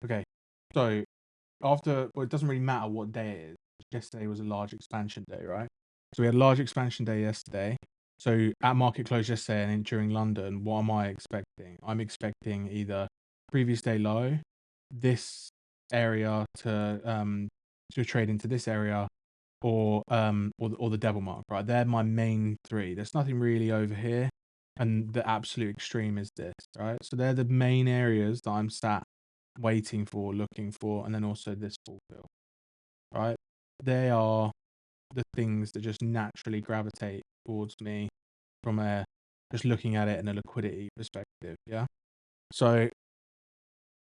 Okay, so after, well, it doesn't really matter what day it is. Yesterday was a large expansion day, right? So we had a large expansion day yesterday. So at market close yesterday and during London, what am I expecting? I'm expecting either previous day low, this area to trade into this area, or the devil mark, right? They're my main three. There's nothing really over here, and the absolute extreme is this, right? So they're the main areas that I'm sat waiting for, looking for, and then also this fulfill, right? They are the things that just naturally gravitate towards me from just looking at it in a liquidity perspective, yeah? So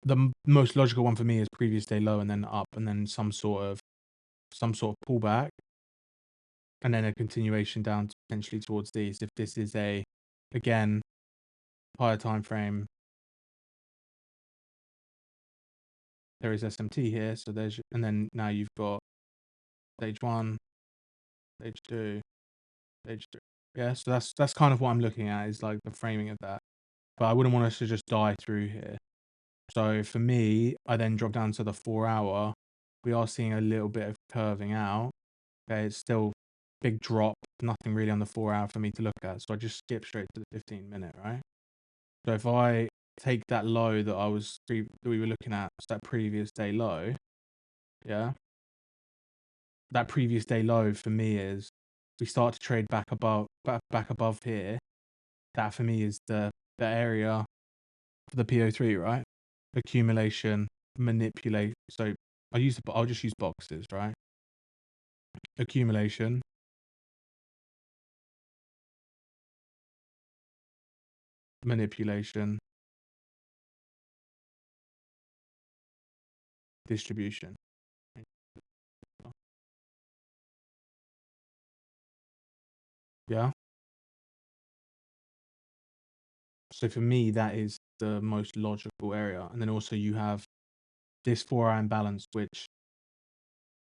the most logical one for me is previous day low and then up, and then some sort of pullback, and then a continuation down to potentially towards these. If this is again, higher time frame, there is SMT here, so and then now you've got stage 1, stage 2, stage 3. Yeah, so that's kind of what I'm looking at, is like the framing of that. But I wouldn't want us to just die through here. So for me, I then drop down to the 4-hour. We are seeing a little bit of curving out. Okay, it's still big drop, nothing really on the 4-hour for me to look at. So I just skip straight to the 15-minute, right? So if I take that low that we were looking at, so that previous day low, yeah, that previous day low for me is, we start to trade back above here. That for me is the area for the Po3, right? Accumulation, manipulate. So I'll just use boxes, right? Accumulation, manipulation, distribution. Yeah. So for me, that is the most logical area. And then also you have this 4-hour imbalance, which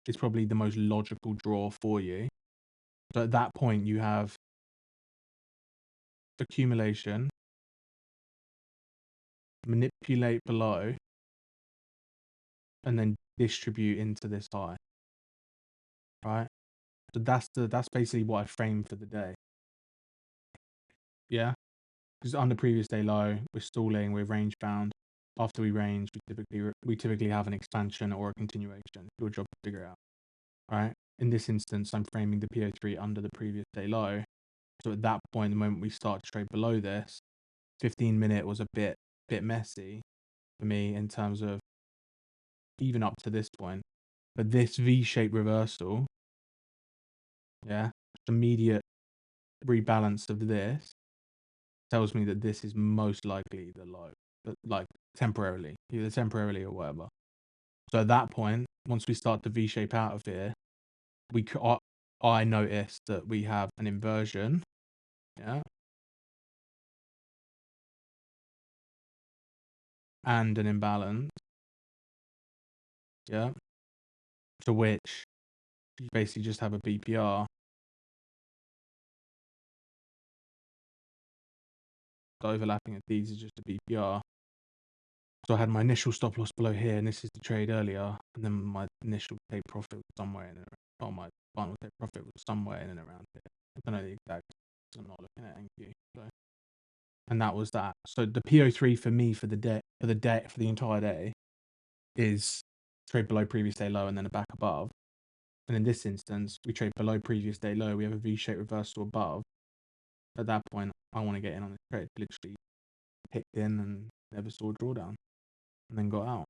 is probably the most logical draw for you. So at that point, you have accumulation, manipulate below, and then distribute into this high, right? So that's basically what I framed for the day. Yeah, because on the previous day low, we're stalling, we're range bound. After we range, we typically have an expansion or a continuation. Your job to figure it out, right? In this instance, I'm framing the Po3 under the previous day low. So at that point, the moment we start to trade below this, 15-minute was a bit messy for me in terms of even up to this point. But this V-shaped reversal, yeah, immediate rebalance of this tells me that this is most likely the low, but like temporarily, either temporarily or whatever. So at that point, once we start to V-shape out of here, I notice that we have an inversion, yeah, and an imbalance, yeah, to which you basically just have a BPR. The overlapping of these is just a BPR. So I had my initial stop loss below here, and this is the trade earlier, and then my initial take profit was somewhere in and around, or my final take profit was somewhere in and around here. I don't know the exact, I'm not looking at NQ. So. And that was that. So the PO3 for me for the entire day is trade below previous day low and then a back above. And in this instance, we trade below previous day low, we have a V-shaped reversal above. At that point, I want to get in on the trade. Literally picked in and never saw a drawdown, and then got out.